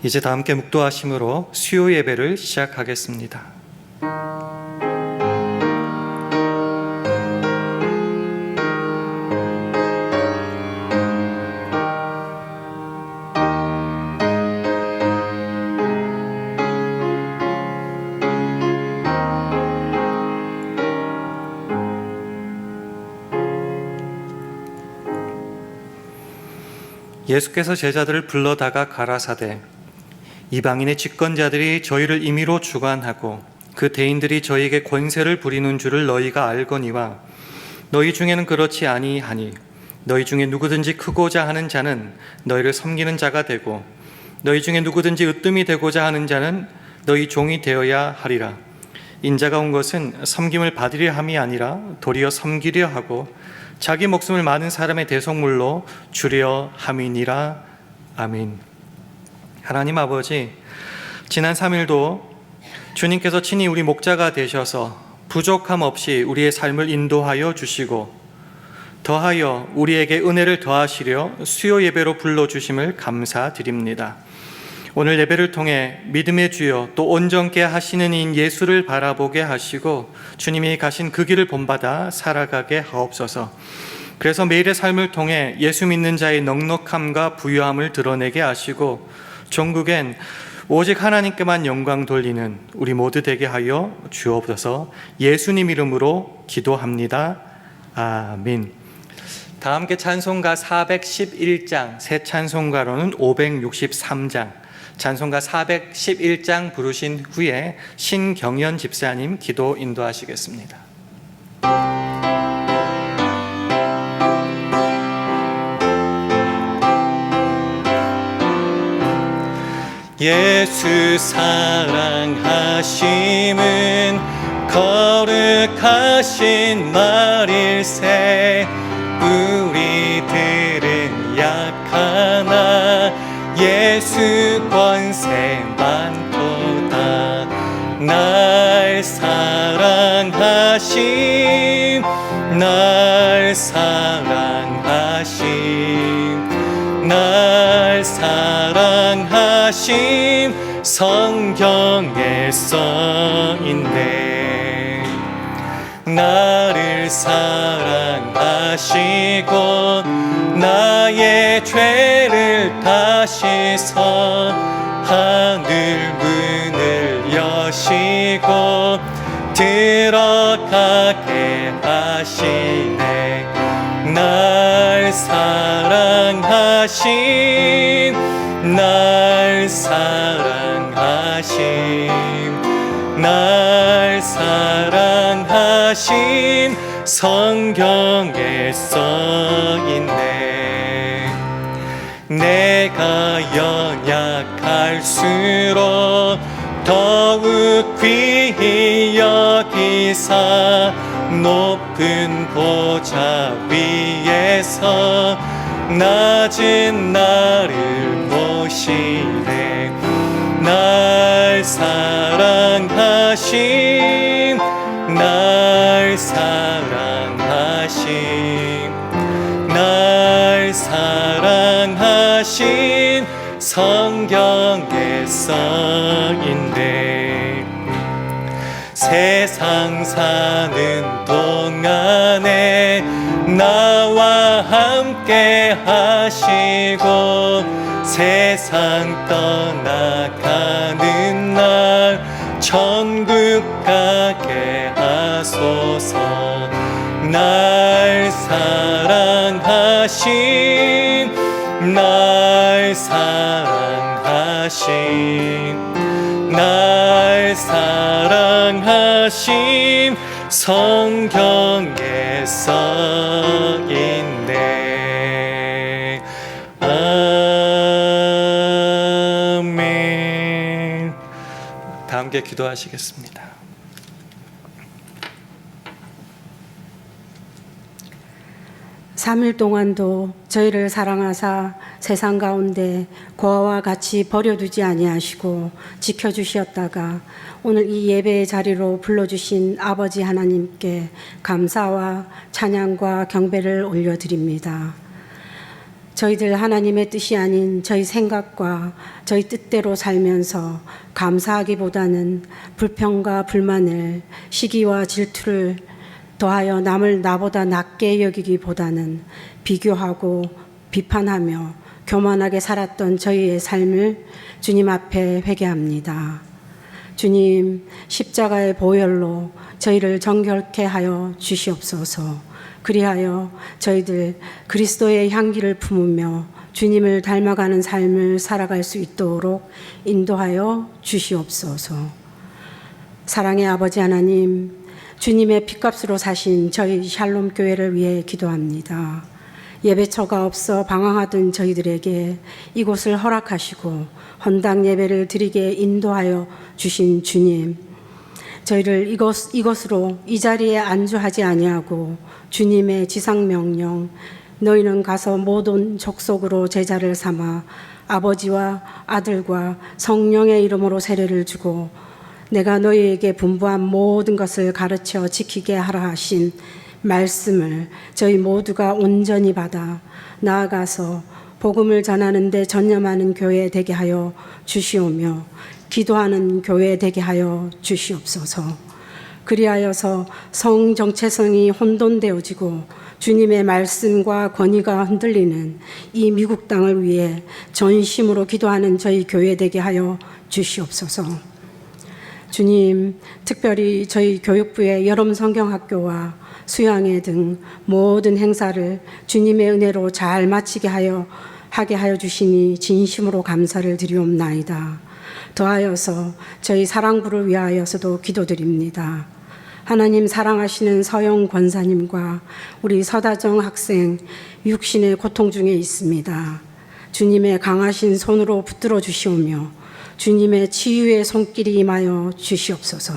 이제 다 함께 묵도하심으로 수요 예배를 시작하겠습니다. 예수께서 제자들을 불러다가 가라사대 이방인의 집권자들이 저희를 임의로 주관하고 그 대인들이 저희에게 권세를 부리는 줄을 너희가 알거니와 너희 중에는 그렇지 아니하니 너희 중에 누구든지 크고자 하는 자는 너희를 섬기는 자가 되고 너희 중에 누구든지 으뜸이 되고자 하는 자는 너희 종이 되어야 하리라. 인자가 온 것은 섬김을 받으려 함이 아니라 도리어 섬기려 하고 자기 목숨을 많은 사람의 대속물로 주려 함이니라. 아멘. 하나님 아버지, 지난 3일도 주님께서 친히 우리 목자가 되셔서 부족함 없이 우리의 삶을 인도하여 주시고 더하여 우리에게 은혜를 더하시려 수요 예배로 불러주심을 감사드립니다. 오늘 예배를 통해 믿음의 주여 또 온전케 하시는 이인 예수를 바라보게 하시고 주님이 가신 그 길을 본받아 살아가게 하옵소서. 그래서 매일의 삶을 통해 예수 믿는 자의 넉넉함과 부유함을 드러내게 하시고 종국엔 오직 하나님께만 영광 돌리는 우리 모두 되게 하여 주옵소서. 예수님 이름으로 기도합니다. 아멘. 다 함께 찬송가 411장, 새 찬송가로는 563장, 찬송가 411장 부르신 후에 신경연 집사님 기도 인도하시겠습니다. 예수 사랑하심은 거룩하신 말일세. 우리들은 약하나 예수 권세 많도다. 날 사랑하심, 날 사랑하심, 날 사랑하심 성경에 써있네. 나를 사랑하시고 나의 죄를 다시서 하늘 문을 여시고 들어가게 하시네. 날 사랑하신, 날 사랑하신, 날 사랑하신 성경에 써있네. 내가 연약할수록 더욱 귀히 여기사 높은 보좌 위에서 낮은 나를 모시네. 날 사랑하신, 날 사랑하신, 날 사랑하신 성경에 써있네. 세상 사는 동안에 나와 함께 하시고 세상 떠나가는 날 천국 가게 하소서. 날 사랑하신, 날 사랑하신, 날 사랑하신 성경에 써있네. 아멘. 다 함께 기도하시겠습니다. 삼일 동안도 저희를 사랑하사 세상 가운데 고아와 같이 버려두지 아니하시고 지켜주시었다가 오늘 이 예배의 자리로 불러주신 아버지 하나님께 감사와 찬양과 경배를 올려드립니다. 저희들 하나님의 뜻이 아닌 저희 생각과 저희 뜻대로 살면서 감사하기보다는 불평과 불만을, 시기와 질투를 더하여 남을 나보다 낮게 여기기보다는 비교하고 비판하며 교만하게 살았던 저희의 삶을 주님 앞에 회개합니다. 주님, 십자가의 보혈로 저희를 정결케 하여 주시옵소서. 그리하여 저희들 그리스도의 향기를 품으며 주님을 닮아가는 삶을 살아갈 수 있도록 인도하여 주시옵소서. 사랑의 아버지 하나님, 주님의 핏값으로 사신 저희 샬롬 교회를 위해 기도합니다. 예배처가 없어 방황하던 저희들에게 이곳을 허락하시고 헌당 예배를 드리게 인도하여 주신 주님, 저희를 이것으로 이 자리에 안주하지 아니하고 주님의 지상명령, 너희는 가서 모든 족속으로 제자를 삼아 아버지와 아들과 성령의 이름으로 세례를 주고 내가 너희에게 분부한 모든 것을 가르쳐 지키게 하라 하신 말씀을 저희 모두가 온전히 받아 나아가서 복음을 전하는 데 전념하는 교회 되게 하여 주시오며 기도하는 교회 되게 하여 주시옵소서. 그리하여서 성 정체성이 혼돈되어지고 주님의 말씀과 권위가 흔들리는 이 미국 땅을 위해 전심으로 기도하는 저희 교회 되게 하여 주시옵소서. 주님, 특별히 저희 교육부의 여름 성경학교와 수양회 등 모든 행사를 주님의 은혜로 잘 마치게 하게 하여 주시니 진심으로 감사를 드리옵나이다. 더하여서 저희 사랑부를 위하여서도 기도드립니다. 하나님 사랑하시는 서영 권사님과 우리 서다정 학생 육신의 고통 중에 있습니다. 주님의 강하신 손으로 붙들어 주시오며 주님의 치유의 손길이 임하여 주시옵소서.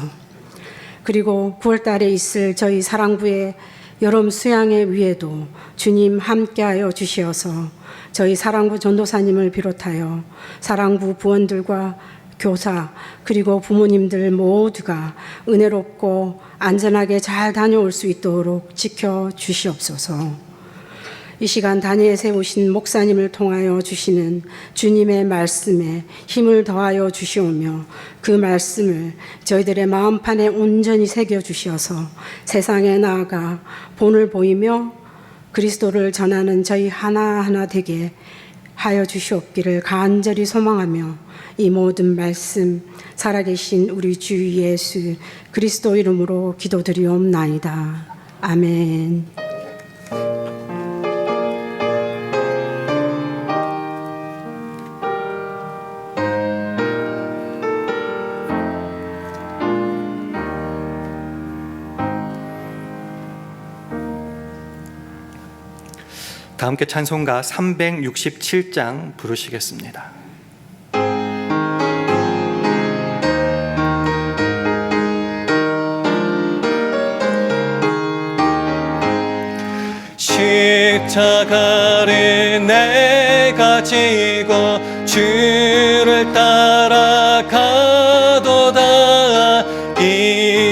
그리고 9월 달에 있을 저희 사랑부의 여름 수양회 위에도 주님 함께하여 주시어서 저희 사랑부 전도사님을 비롯하여 사랑부 부원들과 교사 그리고 부모님들 모두가 은혜롭고 안전하게 잘 다녀올 수 있도록 지켜주시옵소서. 이 시간 단위에 세우신 목사님을 통하여 주시는 주님의 말씀에 힘을 더하여 주시오며 그 말씀을 저희들의 마음판에 온전히 새겨주셔서 세상에 나아가 본을 보이며 그리스도를 전하는 저희 하나하나 되게 하여 주시옵기를 간절히 소망하며 이 모든 말씀 살아계신 우리 주 예수 그리스도 이름으로 기도드리옵나이다. 아멘. 다 함께 찬송가 367장 부르시겠습니다. 십자가를 내가 지고 주를 따라가도다.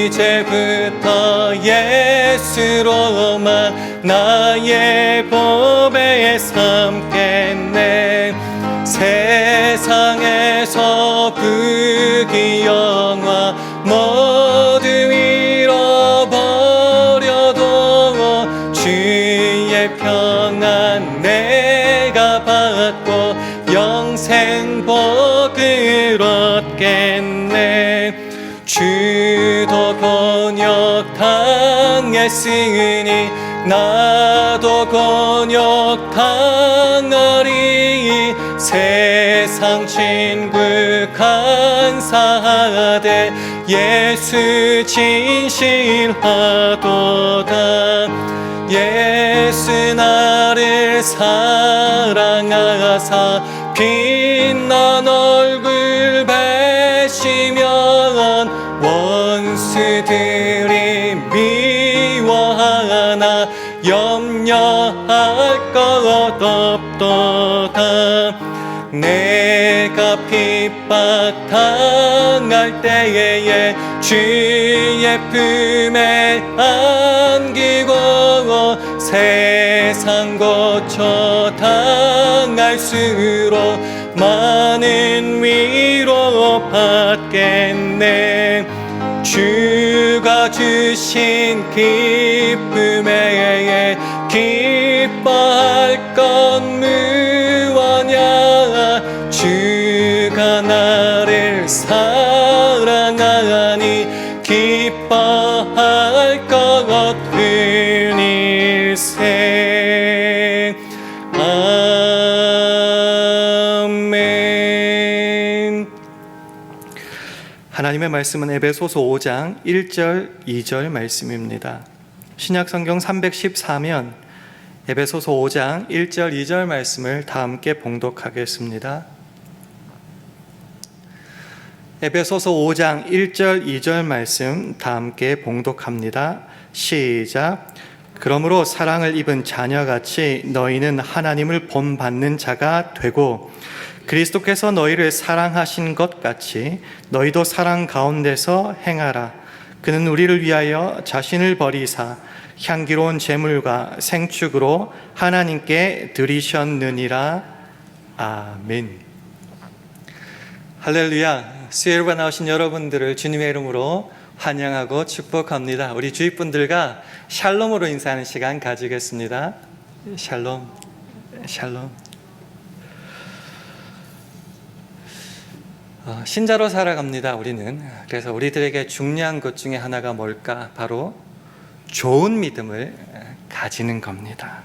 이제부터 예수로만 나의 보배 삼겠네. 세상에서 부귀 영화 모두 잃어버려도 주의 평안 내가 받고 영생 복을 얻겠네. 주도 곤욕 당했으니 나도 곤욕 당하리. 세상 친구 간사하되 예수 진실하도다. 예수 나를 사랑하사 빛난 얼굴 배시면 원수들이 미워하나 염려할 것 없도다. 내가 핍박 당할 때에 주의 품에 안기고 세상 고쳐 다 갈수록 많은 위로 받겠네. 주가 주신 기쁨에 기뻐할 건 무엇냐. 주가 나를 사랑하니 기뻐할 것 같은 일생. 아멘. 하나님의 말씀은 에베소서 5장 1절 2절 말씀입니다. 신약성경 314면 에베소서 5장 1절 2절 말씀을 다 함께 봉독하겠습니다. 에베소서 5장 1절 2절 말씀 다 함께 봉독합니다. 시작. 그러므로 사랑을 입은 자녀같이 너희는 하나님을 본받는 자가 되고 그리스도께서 너희를 사랑하신 것 같이 너희도 사랑 가운데서 행하라. 그는 우리를 위하여 자신을 버리사 향기로운 제물과 생축으로 하나님께 드리셨느니라. 아멘. 할렐루야. 수요일과 나오신 여러분들을 주님의 이름으로 환영하고 축복합니다. 우리 주위 분들과 샬롬으로 인사하는 시간 가지겠습니다. 샬롬, 샬롬. 신자로 살아갑니다, 우리는. 그래서 우리들에게 중요한 것 중에 하나가 뭘까? 바로 좋은 믿음을 가지는 겁니다.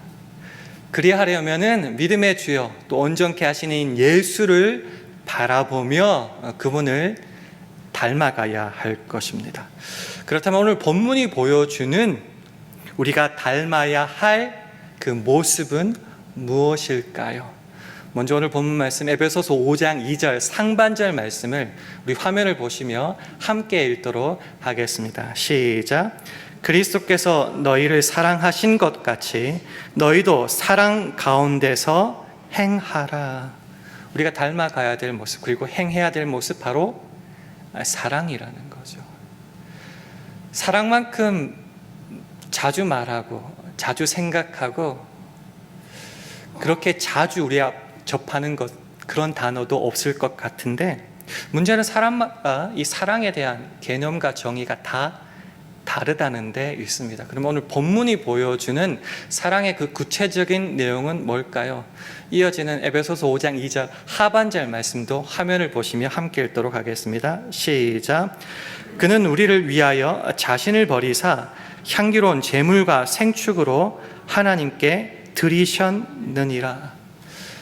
그리하려면은 믿음의 주여 또 온전케 하시는 예수를 바라보며 그분을 닮아가야 할 것입니다. 그렇다면 오늘 본문이 보여주는 우리가 닮아야 할 그 모습은 무엇일까요? 먼저 오늘 본문 말씀 에베소서 5장 2절 상반절 말씀을 우리 화면을 보시며 함께 읽도록 하겠습니다. 시작. 그리스도께서 너희를 사랑하신 것 같이 너희도 사랑 가운데서 행하라. 우리가 닮아가야 될 모습 그리고 행해야 될 모습 바로 사랑이라는 거죠. 사랑만큼 자주 말하고 자주 생각하고 그렇게 자주 우리 앞 접하는 것 그런 단어도 없을 것 같은데 문제는 사람마다 이 사랑에 대한 개념과 정의가 다 다르다는 데 있습니다. 그럼 오늘 본문이 보여주는 사랑의 그 구체적인 내용은 뭘까요? 이어지는 에베소서 5장 2절 하반절 말씀도 화면을 보시며 함께 읽도록 하겠습니다. 시작. 그는 우리를 위하여 자신을 버리사 향기로운 제물과 생축으로 하나님께 드리셨느니라.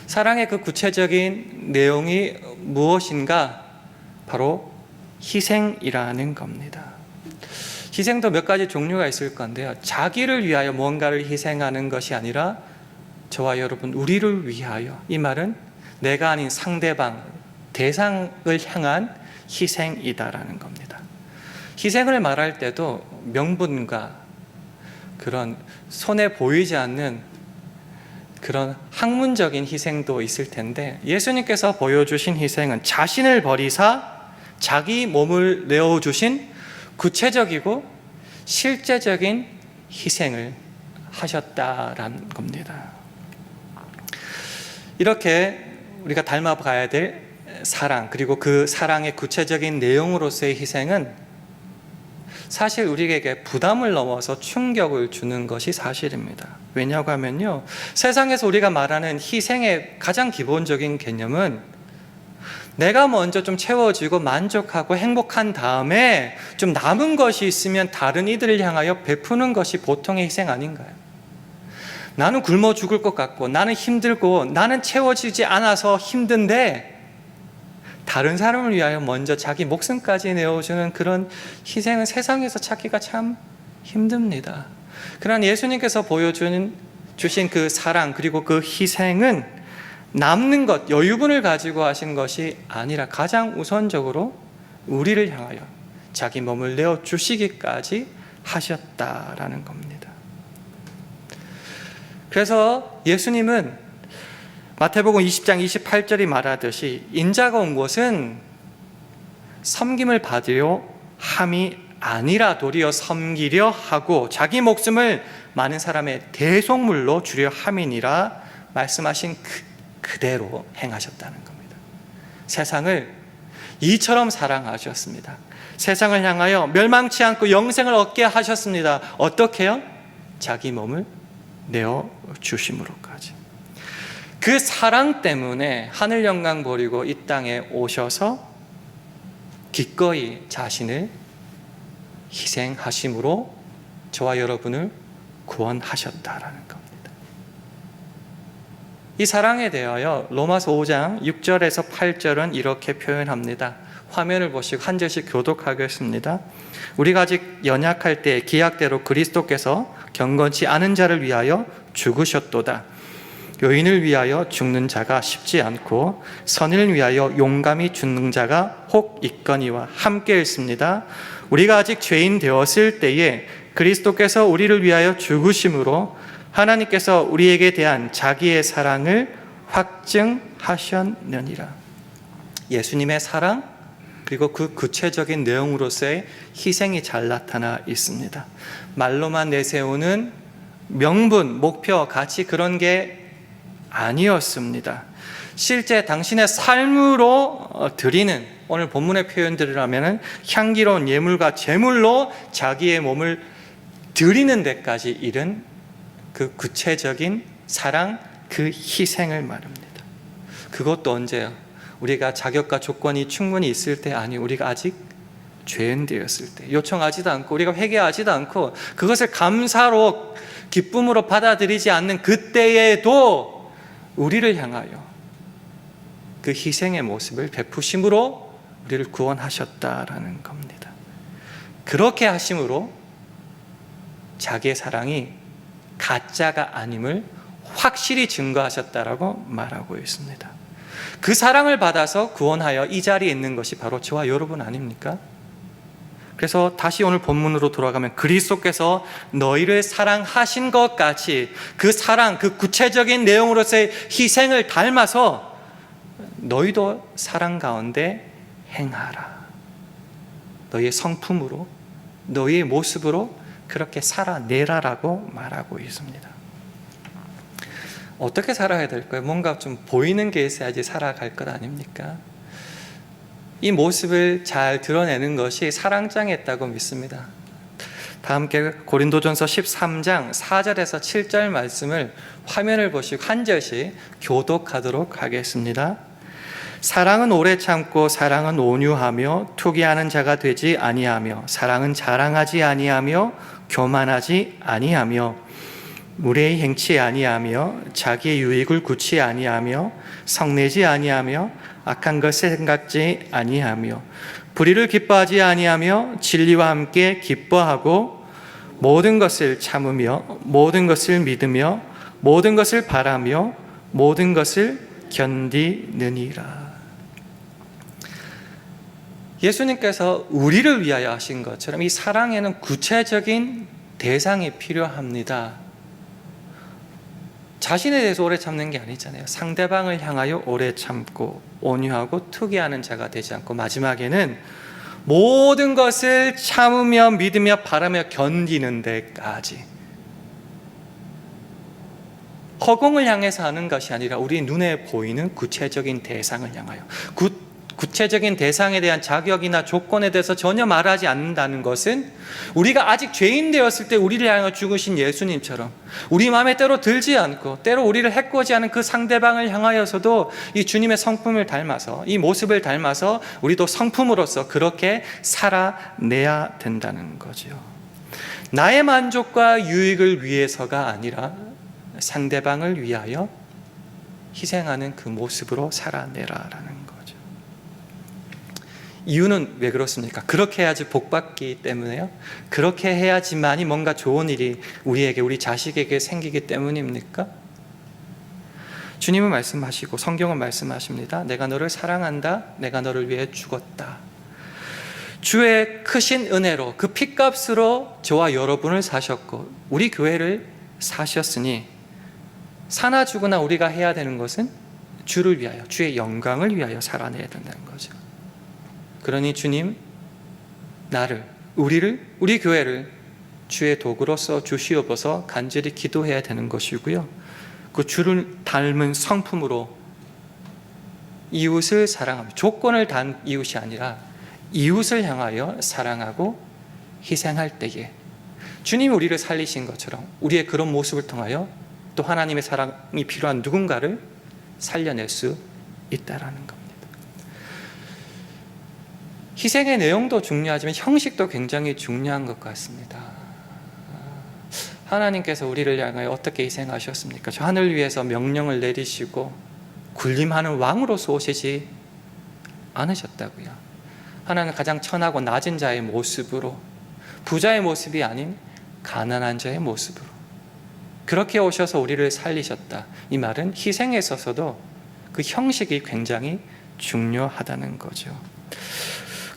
사랑의 그 구체적인 내용이 무엇인가? 바로 희생이라는 겁니다. 희생도 몇 가지 종류가 있을 건데요. 자기를 위하여 뭔가를 희생하는 것이 아니라 저와 여러분 우리를 위하여, 이 말은 내가 아닌 상대방, 대상을 향한 희생이다라는 겁니다. 희생을 말할 때도 명분과 그런 손에 보이지 않는 그런 학문적인 희생도 있을 텐데 예수님께서 보여주신 희생은 자신을 버리사 자기 몸을 내어주신 구체적이고 실제적인 희생을 하셨다라는 겁니다. 이렇게 우리가 닮아가야 될 사랑 그리고 그 사랑의 구체적인 내용으로서의 희생은 사실 우리에게 부담을 넘어서 충격을 주는 것이 사실입니다. 왜냐고 하면요, 세상에서 우리가 말하는 희생의 가장 기본적인 개념은 내가 먼저 좀 채워지고 만족하고 행복한 다음에 좀 남은 것이 있으면 다른 이들을 향하여 베푸는 것이 보통의 희생 아닌가요? 나는 굶어 죽을 것 같고 나는 힘들고 나는 채워지지 않아서 힘든데 다른 사람을 위하여 먼저 자기 목숨까지 내어주는 그런 희생은 세상에서 찾기가 참 힘듭니다. 그러나 예수님께서 보여주신 그 사랑 그리고 그 희생은 남는 것, 여유분을 가지고 하신 것이 아니라 가장 우선적으로 우리를 향하여 자기 몸을 내어주시기까지 하셨다라는 겁니다. 그래서 예수님은 마태복음 20장 28절이 말하듯이 인자가 온 것은 섬김을 받으려 함이 아니라 도리어 섬기려 하고 자기 목숨을 많은 사람의 대속물로 주려 함이니라 말씀하신 그대로 행하셨다는 겁니다. 세상을 이처럼 사랑하셨습니다. 세상을 향하여 멸망치 않고 영생을 얻게 하셨습니다. 어떻게요? 자기 몸을 내어 주심으로까지. 그 사랑 때문에 하늘 영광 버리고 이 땅에 오셔서 기꺼이 자신을 희생하심으로 저와 여러분을 구원하셨다라는 겁니다. 이 사랑에 대하여 로마서 5장 6절에서 8절은 이렇게 표현합니다. 화면을 보시고 한 절씩 교독하겠습니다. 우리가 아직 연약할 때 기약대로 그리스도께서 경건치 않은 자를 위하여 죽으셨도다. 의인을 위하여 죽는 자가 쉽지 않고 선인을 위하여 용감히 죽는 자가 혹 있거니와 함께 읽습니다. 우리가 아직 죄인 되었을 때에 그리스도께서 우리를 위하여 죽으심으로 하나님께서 우리에게 대한 자기의 사랑을 확증하셨느니라. 예수님의 사랑 그리고 그 구체적인 내용으로서의 희생이 잘 나타나 있습니다. 말로만 내세우는 명분, 목표, 가치 그런 게 아니었습니다. 실제 당신의 삶으로 드리는 오늘 본문의 표현들이라면 향기로운 예물과 제물로 자기의 몸을 드리는 데까지 이른 그 구체적인 사랑, 그 희생을 말합니다. 그것도 언제요? 우리가 자격과 조건이 충분히 있을 때, 아니 우리가 아직 죄인 되었을 때, 요청하지도 않고 우리가 회개하지도 않고 그것을 감사로 기쁨으로 받아들이지 않는 그때에도 우리를 향하여 그 희생의 모습을 베푸심으로 우리를 구원하셨다라는 겁니다. 그렇게 하심으로 자기의 사랑이 가짜가 아님을 확실히 증거하셨다라고 말하고 있습니다. 그 사랑을 받아서 구원하여 이 자리에 있는 것이 바로 저와 여러분 아닙니까? 그래서 다시 오늘 본문으로 돌아가면 그리스도께서 너희를 사랑하신 것 같이 그 사랑, 그 구체적인 내용으로서의 희생을 닮아서 너희도 사랑 가운데 행하라. 너희의 성품으로, 너희의 모습으로 그렇게 살아내라라고 말하고 있습니다. 어떻게 살아야 될까요? 뭔가 좀 보이는 게 있어야지 살아갈 것 아닙니까? 이 모습을 잘 드러내는 것이 사랑장에 있다고 믿습니다. 다 함께 고린도전서 13장 4절에서 7절 말씀을 화면을 보시고 한 절씩 교독하도록 하겠습니다. 사랑은 오래 참고 사랑은 온유하며 투기하는 자가 되지 아니하며 사랑은 자랑하지 아니하며 교만하지 아니하며 무례히 행치 아니하며 자기의 유익을 굳이 아니하며 성내지 아니하며 악한 것을 생각지 아니하며 불의를 기뻐하지 아니하며 진리와 함께 기뻐하고 모든 것을 참으며 모든 것을 믿으며 모든 것을 바라며 모든 것을 견디느니라. 예수님께서 우리를 위하여 하신 것처럼 이 사랑에는 구체적인 대상이 필요합니다. 자신에 대해서 오래 참는 게 아니잖아요. 상대방을 향하여 오래 참고 온유하고 투기하는 자가 되지 않고 마지막에는 모든 것을 참으며 믿으며 바라며 견디는 데까지 허공을 향해서 하는 것이 아니라 우리 눈에 보이는 구체적인 대상을 향하여 구체적인 대상에 대한 자격이나 조건에 대해서 전혀 말하지 않는다는 것은 우리가 아직 죄인 되었을 때 우리를 향하여 죽으신 예수님처럼 우리 마음에 때로 들지 않고 때로 우리를 해코지 않은 그 상대방을 향하여서도 이 주님의 성품을 닮아서 이 모습을 닮아서 우리도 성품으로서 그렇게 살아내야 된다는 거죠. 나의 만족과 유익을 위해서가 아니라 상대방을 위하여 희생하는 그 모습으로 살아내라라는 거죠. 이유는 왜 그렇습니까? 그렇게 해야지 복받기 때문에요? 그렇게 해야지만이 뭔가 좋은 일이 우리에게, 우리 자식에게 생기기 때문입니까? 주님은 말씀하시고 성경은 말씀하십니다. 내가 너를 사랑한다. 내가 너를 위해 죽었다. 주의 크신 은혜로 그 핏값으로 저와 여러분을 사셨고 우리 교회를 사셨으니 사나 죽으나 우리가 해야 되는 것은 주를 위하여, 주의 영광을 위하여 살아내야 된다는 거죠. 그러니 주님, 나를, 우리 교회를 주의 도구로 써 주시옵소서 간절히 기도해야 되는 것이고요. 그 주를 닮은 성품으로 이웃을 사랑하며, 조건을 단 이웃이 아니라 이웃을 향하여 사랑하고 희생할 때에 주님이 우리를 살리신 것처럼 우리의 그런 모습을 통하여 또 하나님의 사랑이 필요한 누군가를 살려낼 수 있다라는 겁니다. 희생의 내용도 중요하지만 형식도 굉장히 중요한 것 같습니다. 하나님께서 우리를 향하여 어떻게 희생하셨습니까? 저 하늘 위에서 명령을 내리시고 군림하는 왕으로서 오시지 않으셨다고요. 하나님은 가장 천하고 낮은 자의 모습으로, 부자의 모습이 아닌 가난한 자의 모습으로 그렇게 오셔서 우리를 살리셨다. 이 말은 희생에 있어서도 그 형식이 굉장히 중요하다는 거죠.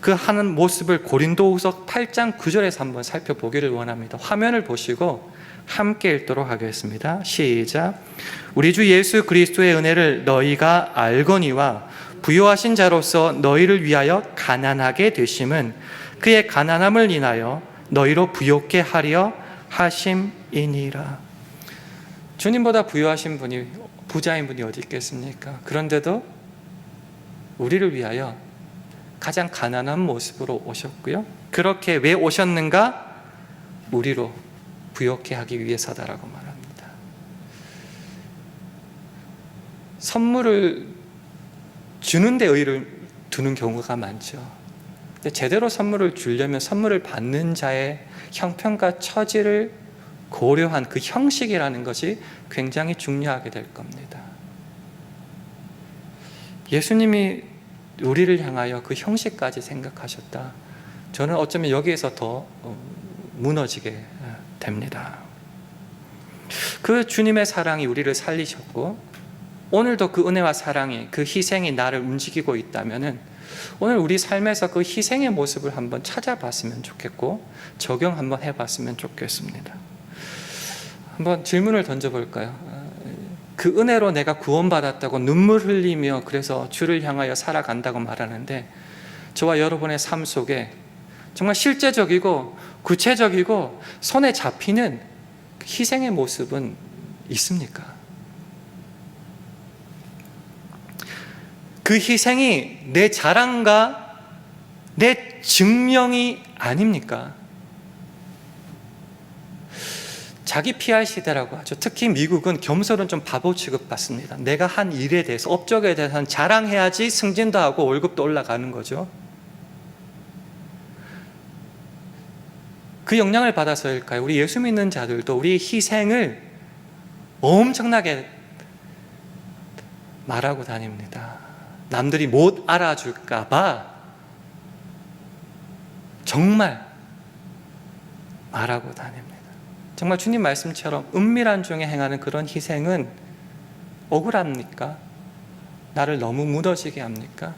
그 하는 모습을 고린도후서 8장 9절에서 한번 살펴보기를 원합니다. 화면을 보시고 함께 읽도록 하겠습니다. 시작. 우리 주 예수 그리스도의 은혜를 너희가 알거니와 부요하신 자로서 너희를 위하여 가난하게 되심은 그의 가난함을 인하여 너희로 부요케 하려 하심이니라. 주님보다 부요하신 분이, 부자인 분이 어디 있겠습니까? 그런데도 우리를 위하여 가장 가난한 모습으로 오셨고요. 그렇게 왜 오셨는가? 우리로 부요케 하기 위해서다라고 말합니다. 선물을 주는 데 의의를 두는 경우가 많죠. 근데 제대로 선물을 주려면 선물을 받는 자의 형편과 처지를 고려한 그 형식이라는 것이 굉장히 중요하게 될 겁니다. 예수님이 우리를 향하여 그 형식까지 생각하셨다. 저는 어쩌면 여기에서 더 무너지게 됩니다. 그 주님의 사랑이 우리를 살리셨고 오늘도 그 은혜와 사랑이, 그 희생이 나를 움직이고 있다면 오늘 우리 삶에서 그 희생의 모습을 한번 찾아봤으면 좋겠고 적용 한번 해봤으면 좋겠습니다. 한번 질문을 던져볼까요? 그 은혜로 내가 구원받았다고 눈물 흘리며 그래서 주를 향하여 살아간다고 말하는데 저와 여러분의 삶 속에 정말 실제적이고 구체적이고 손에 잡히는 희생의 모습은 있습니까? 그 희생이 내 자랑과 내 증명이 아닙니까? 자기 PR 시대라고 하죠. 특히 미국은 겸손은 좀 바보 취급받습니다. 내가 한 일에 대해서, 업적에 대해서는 자랑해야지 승진도 하고 월급도 올라가는 거죠. 그 영향을 받아서일까요? 우리 예수 믿는 자들도 우리 희생을 엄청나게 말하고 다닙니다. 남들이 못 알아줄까 봐 정말 말하고 다닙니다. 정말 주님 말씀처럼 은밀한 중에 행하는 그런 희생은 억울합니까? 나를 너무 무너지게 합니까?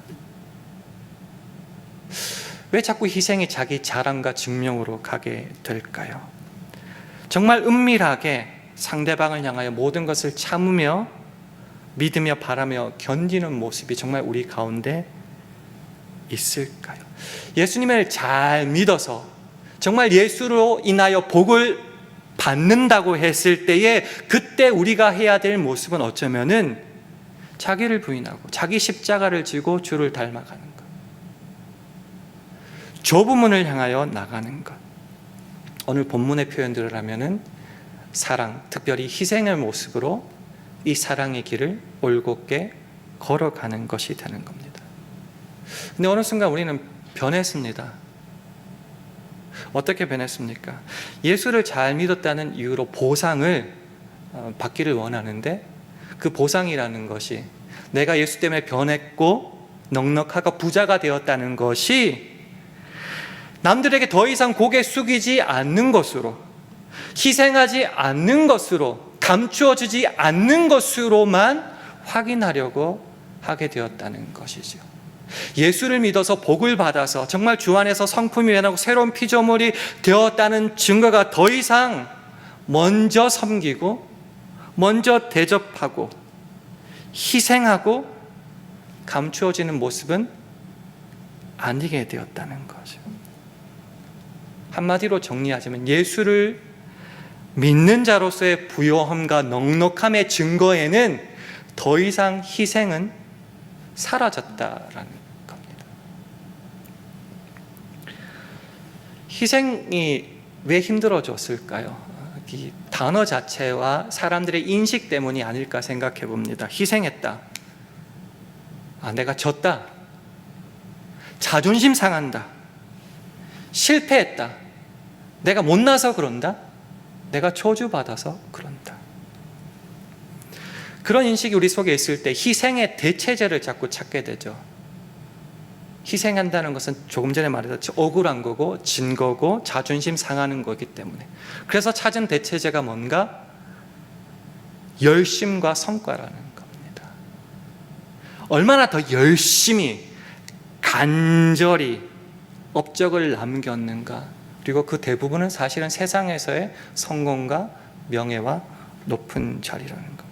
왜 자꾸 희생이 자기 자랑과 증명으로 가게 될까요? 정말 은밀하게 상대방을 향하여 모든 것을 참으며 믿으며 바라며 견디는 모습이 정말 우리 가운데 있을까요? 예수님을 잘 믿어서 정말 예수로 인하여 복을 받는다고 했을 때에 그때 우리가 해야 될 모습은 어쩌면은 자기를 부인하고 자기 십자가를 지고 주를 닮아가는 것, 좁은 향하여 나가는 것. 오늘 본문의 표현들을 하면은 사랑, 특별히 희생의 모습으로 이 사랑의 길을 올곧게 걸어가는 것이 되는 겁니다. 근데 어느 순간 우리는 변했습니다. 어떻게 변했습니까? 예수를 잘 믿었다는 이유로 보상을 받기를 원하는데 그 보상이라는 것이 내가 예수 때문에 변했고 넉넉하고 부자가 되었다는 것이 남들에게 더 이상 고개 숙이지 않는 것으로, 희생하지 않는 것으로, 감추어주지 않는 것으로만 확인하려고 하게 되었다는 것이죠. 예수를 믿어서 복을 받아서 정말 주 안에서 성품이 변하고 새로운 피조물이 되었다는 증거가 더 이상 먼저 섬기고 먼저 대접하고 희생하고 감추어지는 모습은 아니게 되었다는 거죠. 한마디로 정리하자면 예수를 믿는 자로서의 부요함과 넉넉함의 증거에는 더 이상 희생은 사라졌다라는 겁니다. 희생이 왜 힘들어졌을까요? 이 단어 자체와 사람들의 인식 때문이 아닐까 생각해 봅니다. 희생했다. 내가 졌다. 자존심 상한다. 실패했다. 내가 못나서 그런다. 내가 저주받아서 그런다. 그런 인식이 우리 속에 있을 때 희생의 대체제를 자꾸 찾게 되죠. 희생한다는 것은 조금 전에 말했듯이 억울한 거고 진 거고 자존심 상하는 거기 때문에, 그래서 찾은 대체제가 뭔가? 열심과 성과라는 겁니다. 얼마나 더 열심히 간절히 업적을 남겼는가. 그리고 그 대부분은 사실은 세상에서의 성공과 명예와 높은 자리라는 겁니다.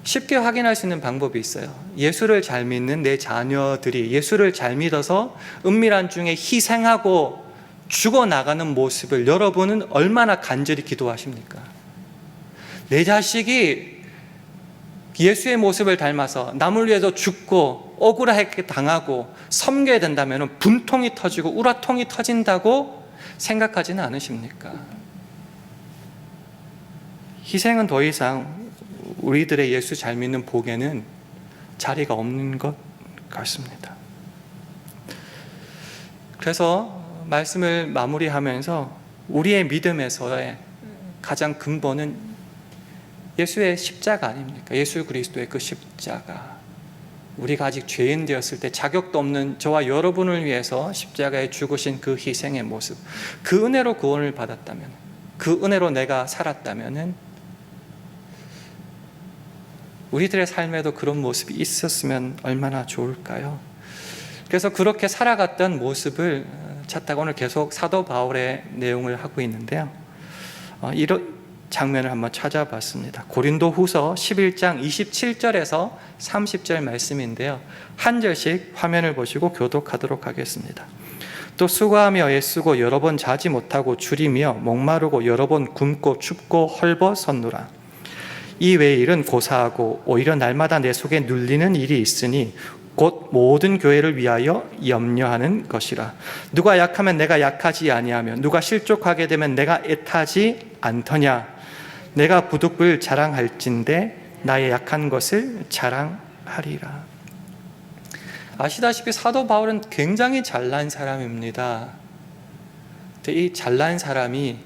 쉽게 확인할 수 있는 방법이 있어요. 예수를 잘 믿는 내 자녀들이 예수를 잘 믿어서 은밀한 중에 희생하고 죽어나가는 모습을 여러분은 얼마나 간절히 기도하십니까? 내 자식이 예수의 모습을 닮아서 남을 위해서 죽고 억울하게 당하고 섬겨야 된다면 분통이 터지고 우라통이 터진다고 생각하지는 않으십니까? 희생은 더 이상 우리들의 예수 잘 믿는 복에는 자리가 없는 것 같습니다. 그래서 말씀을 마무리하면서 우리의 믿음에서의 가장 근본은 예수의 십자가 아닙니까? 예수 그리스도의 그 십자가. 우리가 아직 죄인 되었을 때 자격도 없는 저와 여러분을 위해서 십자가에 죽으신 그 희생의 모습, 그 은혜로 구원을 받았다면, 그 은혜로 내가 살았다면 우리들의 삶에도 그런 모습이 있었으면 얼마나 좋을까요? 그래서 그렇게 살아갔던 모습을 찾다가 오늘 계속 사도 바울의 내용을 하고 있는데요. 이런 장면을 한번 찾아봤습니다. 고린도 후서 11장 27절에서 30절 말씀인데요. 한 절씩 화면을 보시고 교독하도록 하겠습니다. 또 수고하며 애쓰고 여러 번 자지 못하고 줄이며 목마르고 여러 번 굶고 춥고 헐벗었노라. 이 외의 일은 고사하고 오히려 날마다 내 속에 눌리는 일이 있으니 곧 모든 교회를 위하여 염려하는 것이라. 누가 약하면 내가 약하지 아니하며 누가 실족하게 되면 내가 애타지 않더냐. 내가 부득불 자랑할진대 나의 약한 것을 자랑하리라. 아시다시피 사도 바울은 굉장히 잘난 사람입니다. 이 잘난 사람이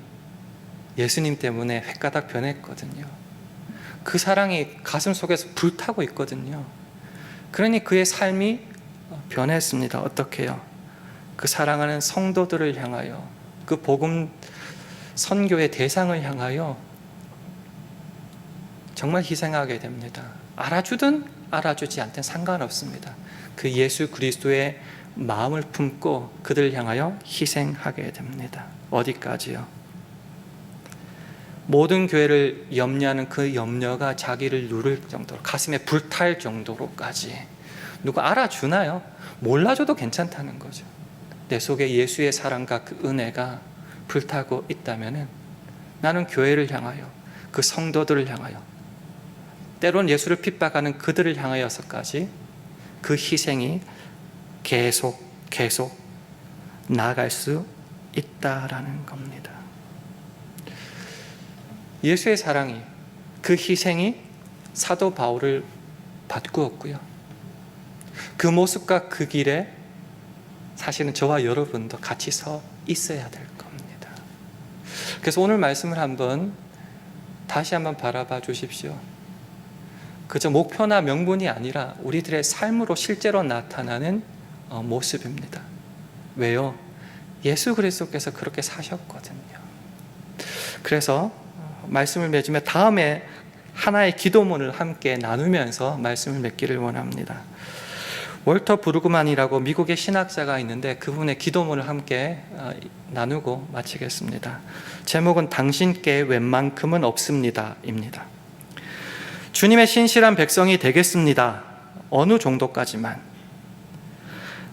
예수님 때문에 횟가닥 변했거든요. 그 사랑이 가슴 속에서 불타고 있거든요. 그러니 그의 삶이 변했습니다. 어떻게요? 그 사랑하는 성도들을 향하여, 그 복음 선교의 대상을 향하여 정말 희생하게 됩니다. 알아주든 알아주지 않든 상관없습니다. 그 예수 그리스도의 마음을 품고 그들을 향하여 희생하게 됩니다. 어디까지요? 모든 교회를 염려하는 그 염려가 자기를 누를 정도로, 가슴에 불탈 정도로까지. 누가 알아주나요? 몰라줘도 괜찮다는 거죠. 내 속에 예수의 사랑과 그 은혜가 불타고 있다면 나는 교회를 향하여, 그 성도들을 향하여, 때론 예수를 핍박하는 그들을 향하여서까지 그 희생이 계속 나아갈 수 있다라는 겁니다. 예수의 사랑이, 그 희생이 사도 바울을 바꾸었고요. 그 모습과 그 길에 사실은 저와 여러분도 같이 서 있어야 될 겁니다. 그래서 오늘 말씀을 다시 한번 바라봐 주십시오. 그저 목표나 명분이 아니라 우리들의 삶으로 실제로 나타나는 모습입니다. 왜요? 예수 그리스도께서 그렇게 사셨거든요. 그래서 말씀을 맺으며 다음에 하나의 기도문을 함께 나누면서 말씀을 맺기를 원합니다. 월터 브루그만이라고 미국의 신학자가 있는데 그분의 기도문을 함께 나누고 마치겠습니다. 제목은 당신께 웬만큼은 없습니다 입니다. 주님의 신실한 백성이 되겠습니다. 어느 정도까지만.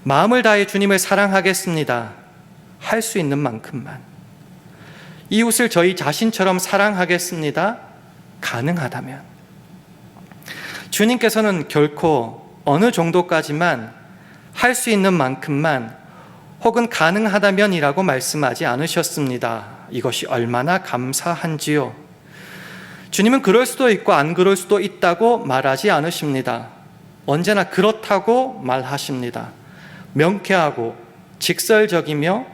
마음을 다해 주님을 사랑하겠습니다. 할 수 있는 만큼만. 이웃을 저희 자신처럼 사랑하겠습니다. 가능하다면. 주님께서는 결코 어느 정도까지만 할 수 있는 만큼만 혹은 가능하다면이라고 말씀하지 않으셨습니다. 이것이 얼마나 감사한지요. 주님은 그럴 수도 있고 안 그럴 수도 있다고 말하지 않으십니다. 언제나 그렇다고 말하십니다. 명쾌하고 직설적이며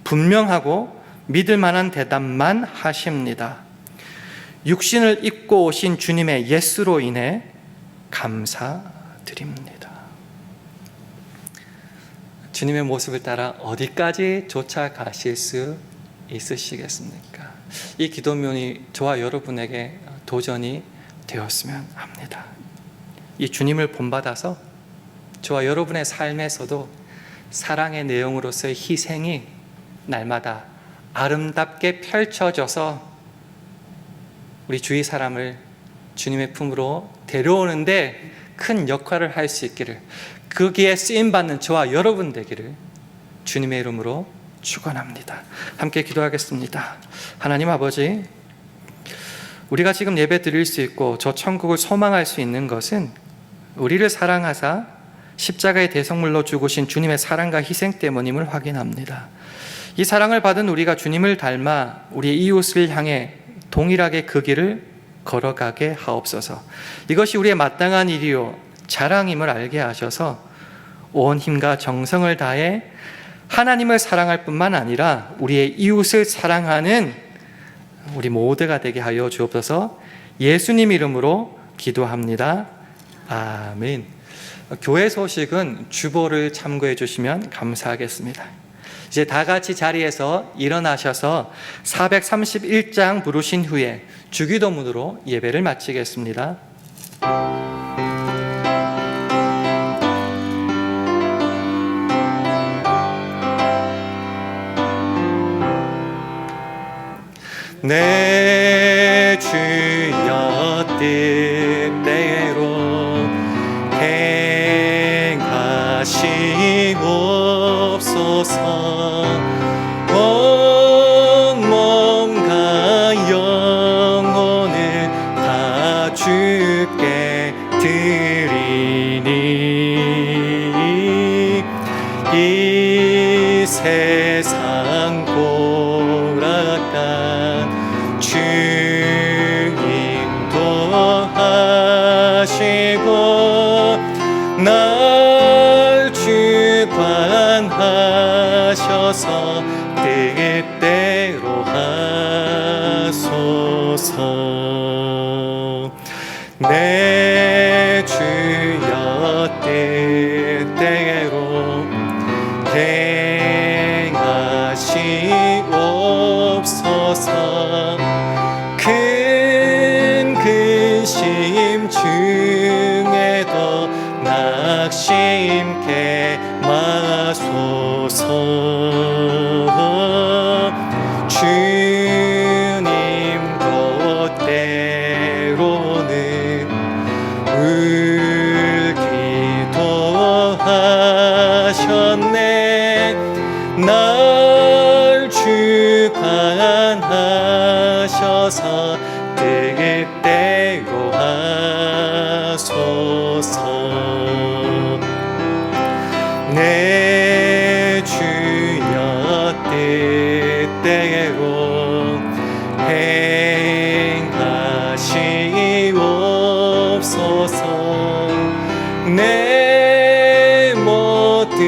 분명하고 믿을 만한 대답만 하십니다. 육신을 입고 오신 주님의 예수로 인해 감사드립니다. 주님의 모습을 따라 어디까지 쫓아가실 수 있으시겠습니까? 이 기도문이 저와 여러분에게 도전이 되었으면 합니다. 이 주님을 본받아서 저와 여러분의 삶에서도 사랑의 내용으로서의 희생이 날마다 아름답게 펼쳐져서 우리 주위 사람을 주님의 품으로 데려오는데 큰 역할을 할 수 있기를, 거기에 쓰임받는 저와 여러분 되기를 주님의 이름으로 축원합니다. 함께 기도하겠습니다. 하나님 아버지, 우리가 지금 예배 드릴 수 있고 저 천국을 소망할 수 있는 것은 우리를 사랑하사 십자가의 대성물로 죽으신 주님의 사랑과 희생 때문임을 확인합니다. 이 사랑을 받은 우리가 주님을 닮아 우리 이웃을 향해 동일하게 그 길을 걸어가게 하옵소서. 이것이 우리의 마땅한 일이요 자랑임을 알게 하셔서 온 힘과 정성을 다해 하나님을 사랑할 뿐만 아니라 우리의 이웃을 사랑하는 우리 모두가 되게 하여 주옵소서. 예수님 이름으로 기도합니다. 아멘. 교회 소식은 주보를 참고해 주시면 감사하겠습니다. 이제 다 같이 자리에서 일어나셔서 431장 부르신 후에 주기도문으로 예배를 마치겠습니다. 내 주여 뜻대로 행하시옵소서. 온 몸과 영혼을 다 주께 드리니 이 세상 고락간 주님도 하시고 날 주관하셔서 뜻대로 하소서. 내 주여 뜻대로 행하시옵소서. 큰 근심 중에도 낙심케 마소서. 주님도 때로는 울기도 하셨네. 날 주관하셔서 뜻대로 하소서. 내 주여 뜻대로 행하시옵소서. 내 모든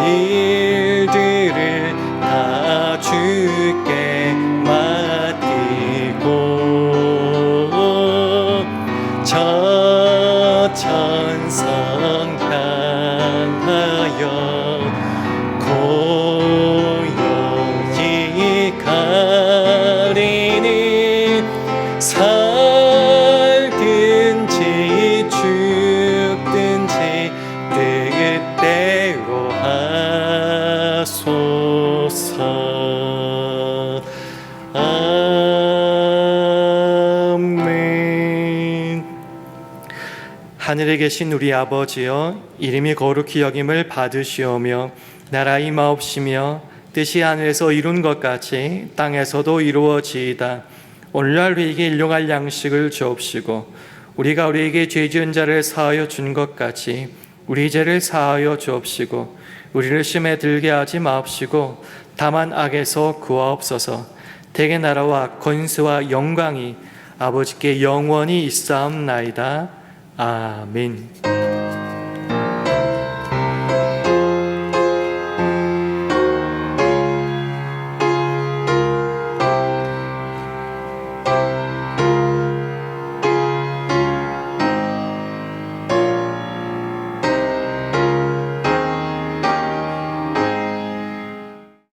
일들을 다 주께 맡기고 저 천성 향하여 고요히 가리니 살든지 죽든지 뜻대로 하소서. 아멘. 하늘에 계신 우리 아버지여, 이름이 거룩히 여김을 받으시오며 나라 임하옵시며 뜻이 하늘에서 이룬 것 같이 땅에서도 이루어지이다. 오늘날 우리에게 일용할 양식을 주옵시고 우리가 우리에게 죄 지은 자를 사하여 준 것 같이 우리 죄를 사하여 주옵시고 우리를 시험에 들게 하지 마옵시고 다만 악에서 구하옵소서. 대개 나라와 권세와 영광이 아버지께 영원히 있사옵나이다. 아멘.